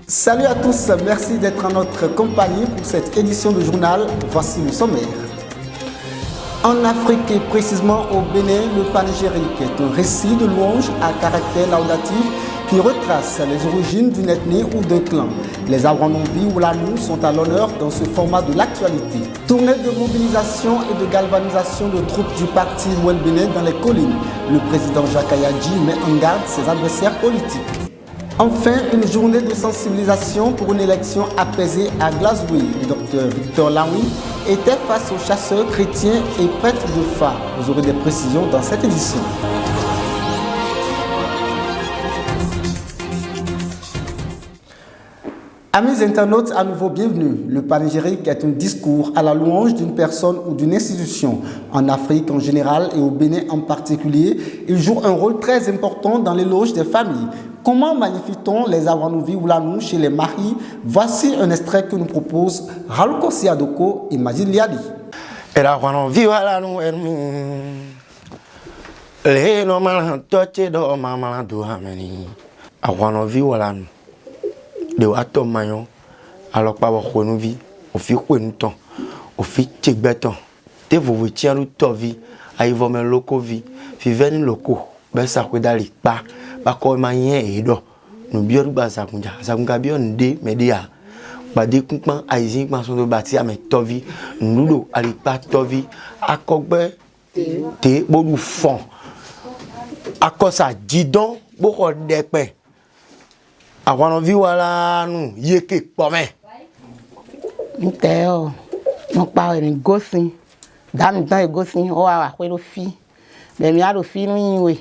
Salut à tous, merci d'être en notre compagnie pour cette édition de journal. Voici le sommaire. En Afrique et précisément au Bénin, le panégyrique est un récit de louange à caractère laudatif qui retrace les origines d'une ethnie ou d'un clan. Les Awanonvi ou Lanou sont à l'honneur dans ce format de l'actualité. Tournée de mobilisation et de galvanisation de troupes du parti Mouel Bénin dans les collines. Le président Jacques Ayadji met en garde ses adversaires politiques. Enfin, une journée de sensibilisation pour une élection apaisée à Glasgow. Le docteur Victor Laoui était face aux chasseurs chrétiens et prêtres de phare. Vous aurez des précisions dans cette édition. Amis internautes, à nouveau bienvenue. Le panégyrique est un discours à la louange d'une personne ou d'une institution. En Afrique en général et au Bénin en particulier, il joue un rôle très important dans l'éloge des familles. Comment magnifie-t-on les Awanouvi ou Lanou chez les maris? Voici un extrait que nous propose Raluko Siadoko et Majid Liadi. De ato mayon alors pas beaucoup nous vie au fil quoi nous temps au fil check béton te vous tiens nous tovi aïe vous me loco vie vivent locaux ben ça quoi d'aller pas comme moyen et do nous bien ba ça kunja bien de média ba de coupement aïe maçon de bâtir mais tovi nous do aller pas tovi à cogbe te bon fond à quoi ça dit donc beaucoup d'épais. Awanonvi wala nu yeke pome. Nteo, mon père est gossin. Dame dans le gossin, o a quoi le fi. Mais mi a le fi ni we.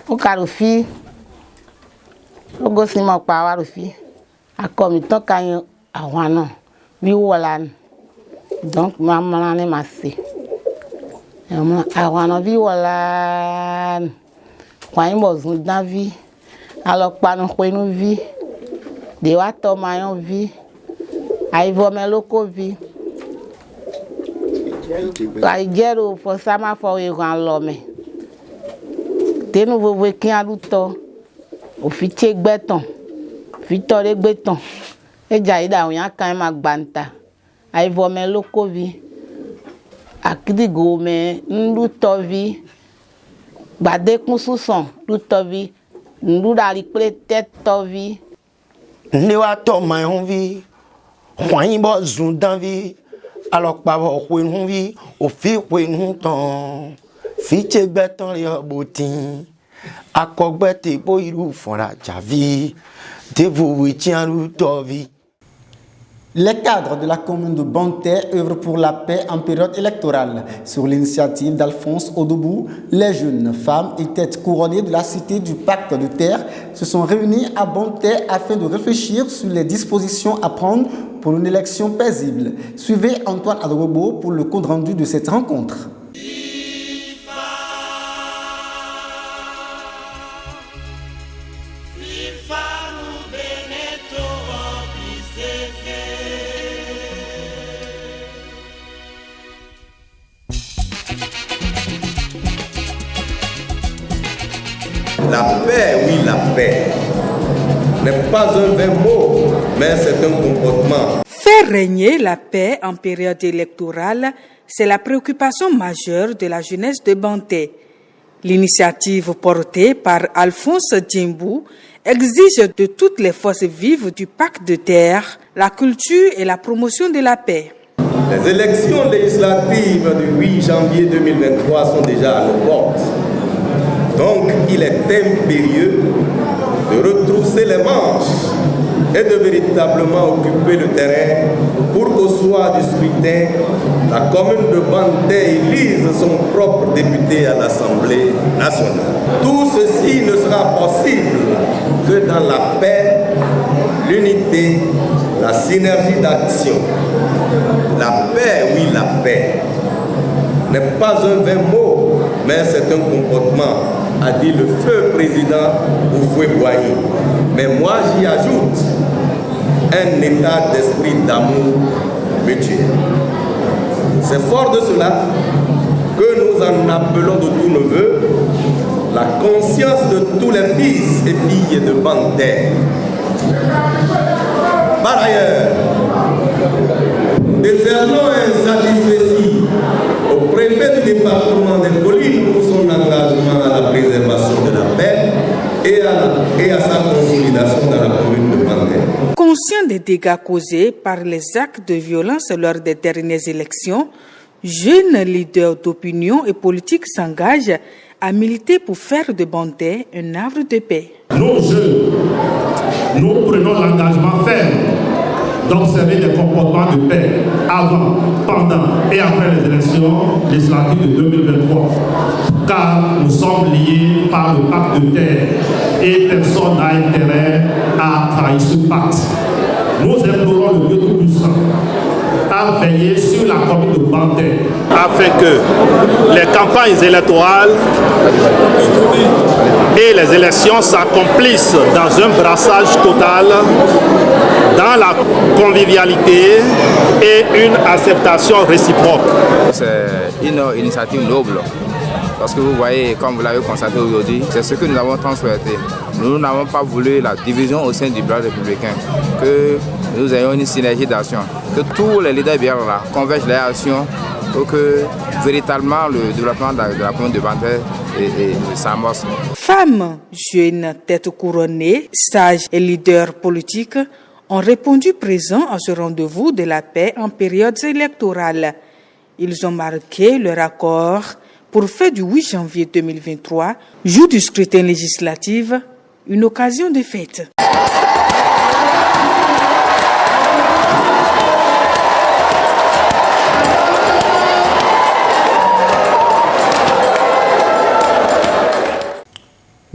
O ka le fi. O gossin mon père le fi. A comme tant kan awanon. Vi wala. Donc maman ne masse. Awanonvi wala. Kwa imbo dans vie. Alors, pas nous nous vie, des watts maillon vie, aïe vomé loco vie. Aïe guerre pour ça m'a fait grand l'homme. Des nouveaux vécu à l'outo, au fichier béton, fichier béton. Et jaïda on y a quand même à banta. Aïe vomé loco vie. A qui gomme, l'outo vie. Badé qu'on sous son, l'outo vie. Nous d'aller peut-être tovi. Ne wa to mayon vi. Khoyin bo zun dan vi. Alors pas bo khoyin vi, o fi khoyin ton. Fi che beton li botin. Akogbe te bo iru fon la javi. De vous tient lu tovi. Les cadres de la commune de Banté œuvrent pour la paix en période électorale. Sur l'initiative d'Alphonse Odobou, les jeunes femmes et têtes couronnées de la cité du pacte de terre se sont réunies à Banté afin de réfléchir sur les dispositions à prendre pour une élection paisible. Suivez Antoine Adrobo pour le compte rendu de cette rencontre. La paix, oui, la paix, n'est pas un vain mot, mais c'est un comportement. Faire régner la paix en période électorale, c'est la préoccupation majeure de la jeunesse de Banté. L'initiative portée par Alphonse Djimbou exige de toutes les forces vives du pacte de terre la culture et la promotion de la paix. Les élections législatives du 8 janvier 2023 sont déjà à nos portes. Donc, il est impérieux de retrousser les manches et de véritablement occuper le terrain pour qu'au soir du scrutin, la commune de Banté élise son propre député à l'Assemblée nationale. Tout ceci ne sera possible que dans la paix, l'unité, la synergie d'action. La paix, oui, la paix, n'est pas un vain mot, mais c'est un comportement, a dit le feu président Houphouët-Boigny. Mais moi j'y ajoute un état d'esprit d'amour mutuel. C'est fort de cela que nous en appelons de tous nos voeux la conscience de tous les fils et filles de Banté. Par ailleurs, décernons un satisfecit au préfet du département des Collines pour son engagement à la préservation de la paix et à sa consolidation dans la commune de Bandé. Conscient des dégâts causés par les actes de violence lors des dernières élections, jeunes leaders d'opinion et politique s'engagent à militer pour faire de Bandé un havre de paix. Nos jeunes, nous prenons l'engagement ferme d'observer des comportements de paix avant, pendant et après les élections législatives de 2023. Car nous sommes liés par le pacte de terre et personne n'a intérêt à trahir ce pacte. Nous implorons le Dieu Tout-Puissant à veiller sur la commune de Bandé afin que les campagnes électorales et les élections s'accomplissent dans un brassage total, dans la convivialité et une acceptation réciproque. C'est une initiative noble. Parce que vous voyez, comme vous l'avez constaté aujourd'hui, c'est ce que nous avons tant souhaité. Nous n'avons pas voulu la division au sein du bloc républicain, que nous ayons une synergie d'action, que tous les leaders là convergent leurs actions pour que véritablement le développement de la commune de Bandé s'amorce. Femmes, jeunes, têtes couronnées, sages et leaders politiques ont répondu présents à ce rendez-vous de la paix en période électorale. Ils ont marqué leur accord pour faire du 8 janvier 2023, jour du scrutin législatif, une occasion de fête.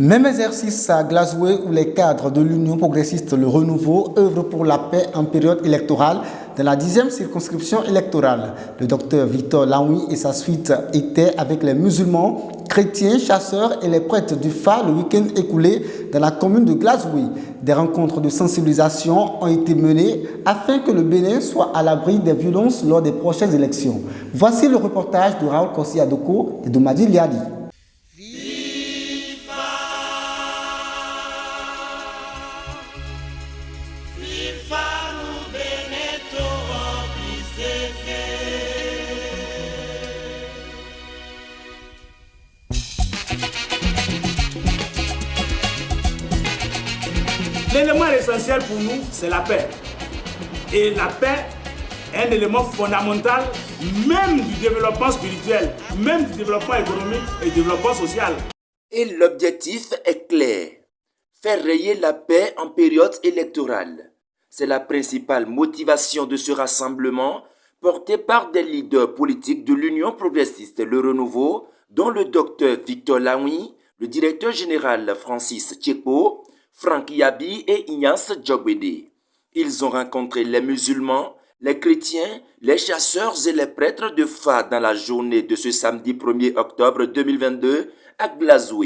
Même exercice à Glasgow où les cadres de l'Union progressiste Le Renouveau œuvrent pour la paix en période électorale dans la 10e circonscription électorale. Le docteur Victor Laoui et sa suite étaient avec les musulmans, chrétiens, chasseurs et les prêtres du Fa le week-end écoulé dans la commune de Glasgow. Des rencontres de sensibilisation ont été menées afin que le Bénin soit à l'abri des violences lors des prochaines élections. Voici le reportage de Raoul Kossi Adoko et de Madi Liadi. L'élément essentiel pour nous, c'est la paix. Et la paix est un élément fondamental même du développement spirituel, même du développement économique et du développement social. Et l'objectif est clair, faire rayer la paix en période électorale. C'est la principale motivation de ce rassemblement porté par des leaders politiques de l'Union progressiste Le Renouveau, dont le docteur Victor Laoui, le directeur général Francis Tchepo, Franck Yabi et Ignace Djogwede. Ils ont rencontré les musulmans, les chrétiens, les chasseurs et les prêtres de Fa dans la journée de ce samedi 1er octobre 2022 à Glasgow.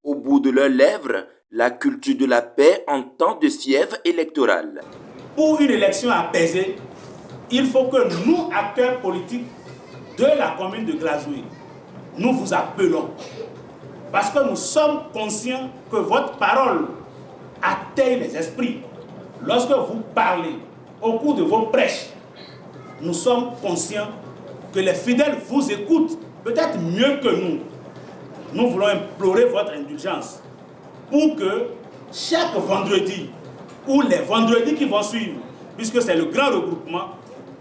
Au bout de leurs lèvres, la culture de la paix en temps de fièvre électorale. Pour une élection apaisée, il faut que nous, acteurs politiques de la commune de Glasgow, nous vous appelons. Parce que nous sommes conscients que votre parole atteigne les esprits. Lorsque vous parlez au cours de vos prêches, nous sommes conscients que les fidèles vous écoutent, peut-être mieux que nous. Nous voulons implorer votre indulgence pour que chaque vendredi ou les vendredis qui vont suivre, puisque c'est le grand regroupement,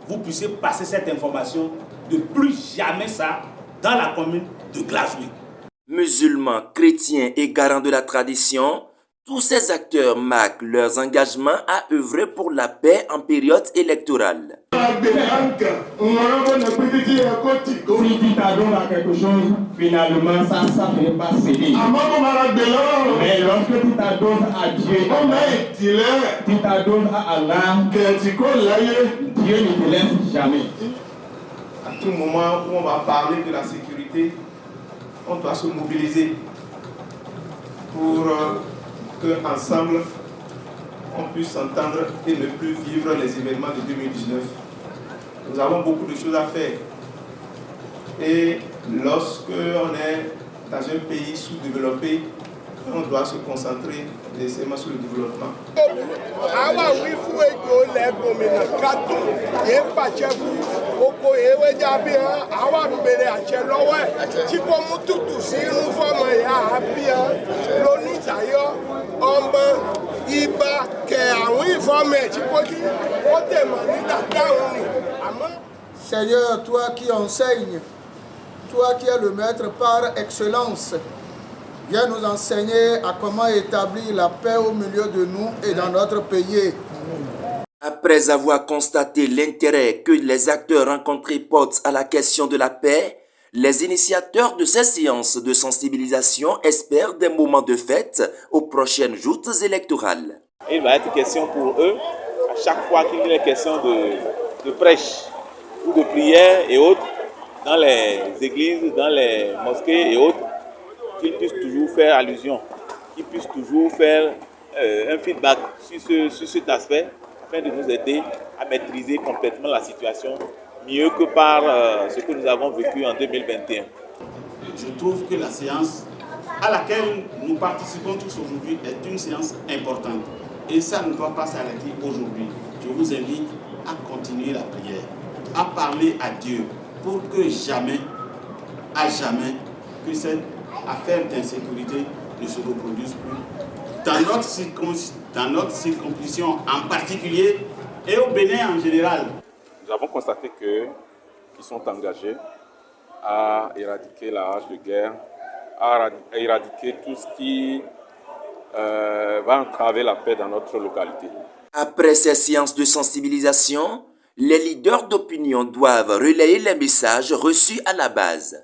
vous puissiez passer cette information de plus jamais ça dans la commune de Glasgow. Musulmans, chrétiens et garants de la tradition, tous ces acteurs marquent leurs engagements à œuvrer pour la paix en période électorale. Si tu t'adonnes à quelque chose, finalement ça ne fait pas céder. Mais lorsque tu t'adonnes à Dieu, tu t'adonnes à Allah, Dieu ne te laisse jamais. À tout moment où on va parler de la sécurité, on doit se mobiliser pour qu'ensemble on puisse s'entendre et ne plus vivre les événements de 2019. Nous avons beaucoup de choses à faire. Et lorsque on est dans un pays sous-développé, on doit se concentrer nécessairement sur le développement. Seigneur, toi qui enseignes, toi qui es le maître par excellence, viens nous enseigner à comment établir la paix au milieu de nous et dans notre pays. Après avoir constaté l'intérêt que les acteurs rencontrés portent à la question de la paix, les initiateurs de ces séances de sensibilisation espèrent des moments de fête aux prochaines joutes électorales. Il va être question pour eux, à chaque fois qu'il est question de prêche ou de prière et autres, dans les églises, dans les mosquées et autres, qu'ils puissent toujours faire allusion, qu'ils puissent toujours faire un feedback sur cet aspect, afin de nous aider à maîtriser complètement la situation, mieux que par ce que nous avons vécu en 2021. Je trouve que la séance à laquelle nous participons tous aujourd'hui est une séance importante. Et ça ne doit pas s'arrêter aujourd'hui. Je vous invite à continuer la prière, à parler à Dieu pour que jamais, à jamais, que cette affaire d'insécurité ne se reproduise plus. Dans notre circonscription en particulier et au Bénin en général. Nous avons constaté qu'ils sont engagés à éradiquer la rage de guerre, à éradiquer tout ce qui va entraver la paix dans notre localité. Après ces séances de sensibilisation, les leaders d'opinion doivent relayer les messages reçus à la base.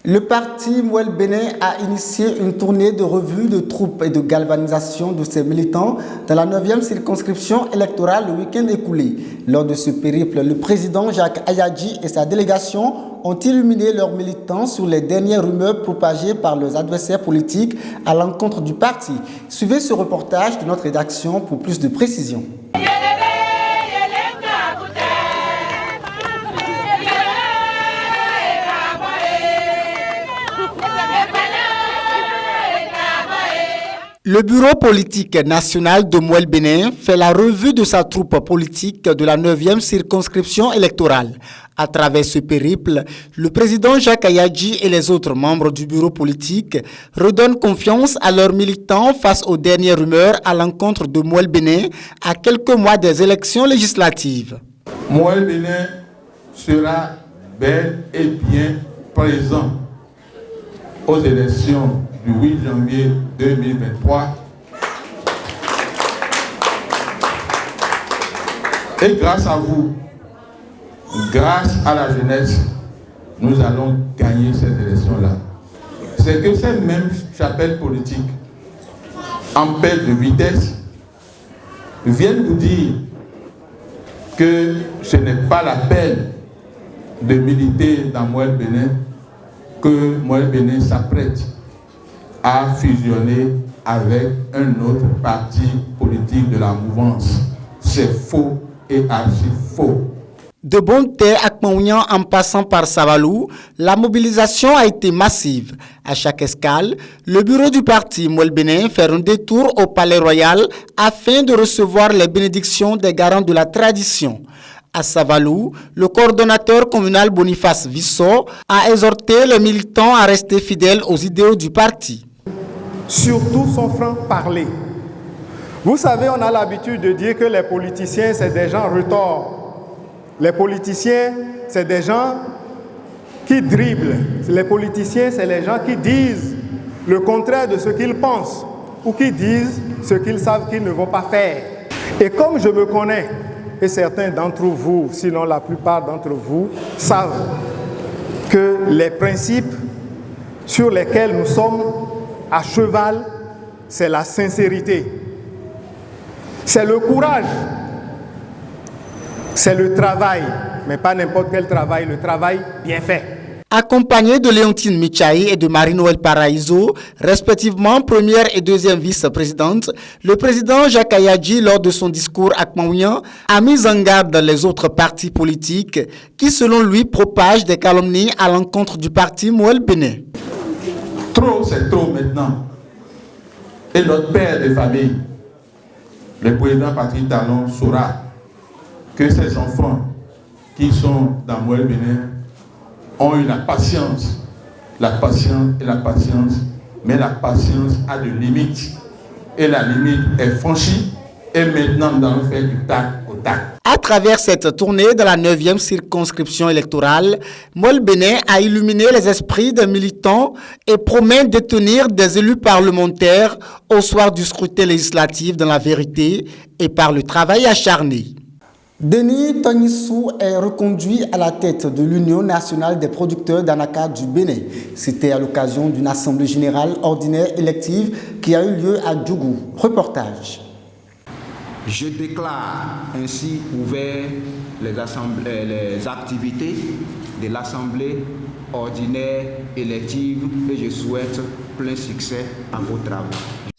Le parti Mouel Bénin a initié une tournée de revue de troupes et de galvanisation de ses militants dans la 9e circonscription électorale le week-end écoulé. Lors de ce périple, le président Jacques Ayadji et sa délégation ont illuminé leurs militants sur les dernières rumeurs propagées par leurs adversaires politiques à l'encontre du parti. Suivez ce reportage de notre rédaction pour plus de précisions. Le bureau politique national de Mouel Bénin fait la revue de sa troupe politique de la 9e circonscription électorale. À travers ce périple, le président Jacques Ayadji et les autres membres du bureau politique redonnent confiance à leurs militants face aux dernières rumeurs à l'encontre de Mouel Bénin à quelques mois des élections législatives. Mouel Bénin sera bel et bien présent aux élections du 8 janvier 2023 et grâce à vous, grâce à la jeunesse, nous allons gagner ces élections-là. C'est que ces mêmes chapelles politiques en perte de vitesse viennent vous dire que ce n'est pas la peine de militer dans Mouel Bénin, que Mouel Bénin s'apprête à fusionner avec un autre parti politique de la mouvance. C'est faux et archi faux. De Bonté à Kmaouignan en passant par Savalou, la mobilisation a été massive. À chaque escale, le bureau du parti Mouel Bénin fait un détour au Palais Royal afin de recevoir les bénédictions des garants de la tradition. À Savalou, le coordonnateur communal Boniface Visso a exhorté les militants à rester fidèles aux idéaux du parti. Surtout son franc-parler. Vous savez, on a l'habitude de dire que les politiciens, c'est des gens retors. Les politiciens, c'est des gens qui dribblent. Les politiciens, c'est les gens qui disent le contraire de ce qu'ils pensent ou qui disent ce qu'ils savent qu'ils ne vont pas faire. Et comme je me connais, et certains d'entre vous, sinon la plupart d'entre vous, savent que les principes sur lesquels nous sommes à cheval, c'est la sincérité, c'est le courage, c'est le travail, mais pas n'importe quel travail, le travail bien fait. Accompagné de Léontine Michaï et de Marie-Noël Paraïso, respectivement première et deuxième vice-présidente, le président Jacques Ayadji, lors de son discours à Kmawyan, a mis en garde les autres partis politiques qui, selon lui, propagent des calomnies à l'encontre du parti Mouel Béné. Trop, c'est trop maintenant. Et notre père de famille, le président Patrice Talon, saura que ces enfants qui sont dans Mouel Béné ont eu la patience, et la patience, mais la patience a de limites. Et la limite est franchie, et maintenant nous allons faire du tac au tac. À travers cette tournée de la 9e circonscription électorale, Mouel Béné a illuminé les esprits des militants et promet de tenir des élus parlementaires au soir du scrutin législatif dans la vérité et par le travail acharné. Denis Tognissou est reconduit à la tête de l'Union nationale des producteurs d'Anaka du Bénin. C'était à l'occasion d'une assemblée générale ordinaire élective qui a eu lieu à Djougou. Reportage. Je déclare ainsi ouvert les activités de l'assemblée ordinaire élective et je souhaite plein succès à vos travaux.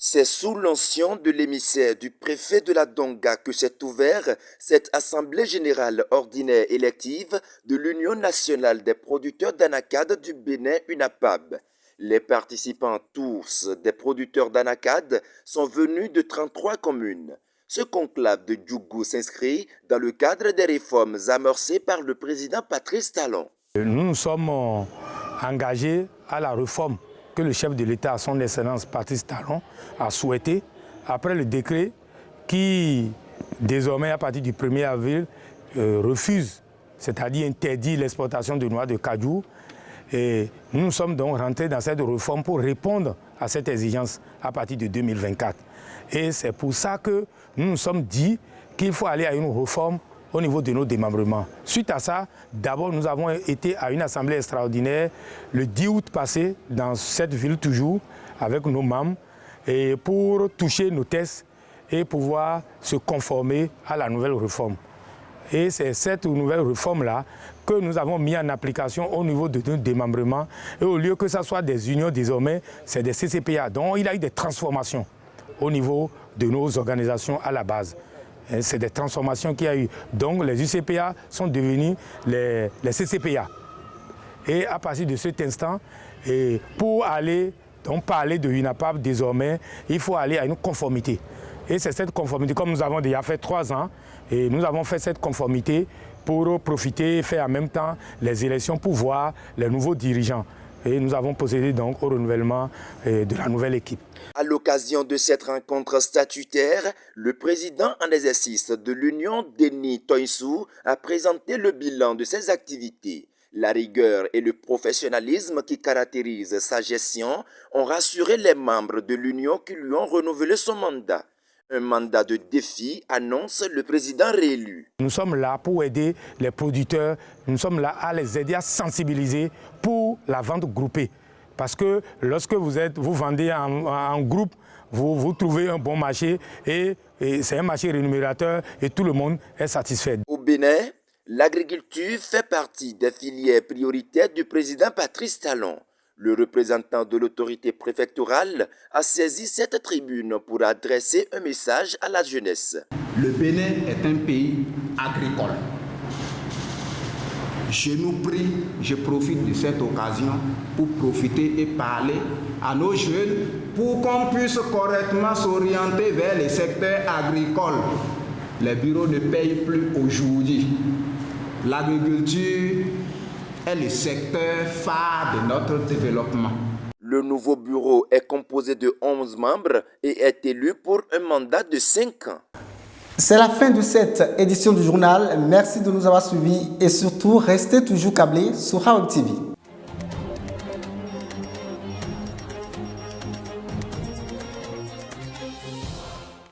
C'est sous l'onction de l'émissaire du préfet de la Donga que s'est ouverte cette Assemblée générale ordinaire élective de l'Union nationale des producteurs d'anacades du Bénin, UNAPAB. Les participants, tous des producteurs d'anacades, sont venus de 33 communes. Ce conclave de Djougou s'inscrit dans le cadre des réformes amorcées par le président Patrice Talon. Nous nous sommes engagés à la réforme que le chef de l'État, son Excellence Patrice Talon, a souhaité après le décret qui, désormais, à partir du 1er avril, refuse, c'est-à-dire interdit l'exportation de noix de cajou. Et nous sommes donc rentrés dans cette réforme pour répondre à cette exigence à partir de 2024. Et c'est pour ça que nous nous sommes dit qu'il faut aller à une réforme au niveau de nos démembrements. Suite à ça, d'abord nous avons été à une assemblée extraordinaire le 10 août passé dans cette ville toujours avec nos membres et pour toucher nos tests et pouvoir se conformer à la nouvelle réforme. Et c'est cette nouvelle réforme-là que nous avons mis en application au niveau de nos démembrements. Et au lieu que ce soit des unions désormais, c'est des CCPA. Donc il y a eu des transformations au niveau de nos organisations à la base. C'est des transformations qu'il y a eu. Donc les UCPA sont devenus les CCPA. Et à partir de cet instant, pour aller donc parler de UNAPAB désormais, il faut aller à une conformité. Et c'est cette conformité, comme nous avons déjà fait 3 ans, et nous avons fait cette conformité pour profiter et faire en même temps les élections pour voir les nouveaux dirigeants. Et nous avons procédé donc au renouvellement de la nouvelle équipe. À l'occasion de cette rencontre statutaire, le président en exercice de l'Union, Denis Tognissou, a présenté le bilan de ses activités. La rigueur et le professionnalisme qui caractérisent sa gestion ont rassuré les membres de l'Union qui lui ont renouvelé son mandat. Un mandat de défi, annonce le président réélu. Nous sommes là pour aider les producteurs, nous sommes là à les aider à sensibiliser pour la vente groupée. Parce que lorsque vous vendez en groupe, vous trouvez un bon marché et c'est un marché rémunérateur et tout le monde est satisfait. Au Bénin, l'agriculture fait partie des filières prioritaires du président Patrice Talon. Le représentant de l'autorité préfectorale a saisi cette tribune pour adresser un message à la jeunesse. Le Bénin est un pays agricole. Je nous prie, je profite de cette occasion pour profiter et parler à nos jeunes pour qu'on puisse correctement s'orienter vers les secteurs agricoles. Les bureaux ne payent plus aujourd'hui. L'agriculture est le secteur phare de notre développement. Le nouveau bureau est composé de 11 membres et est élu pour un mandat de 5 ans. C'est la fin de cette édition du journal. Merci de nous avoir suivis et surtout restez toujours câblés sur Haob TV.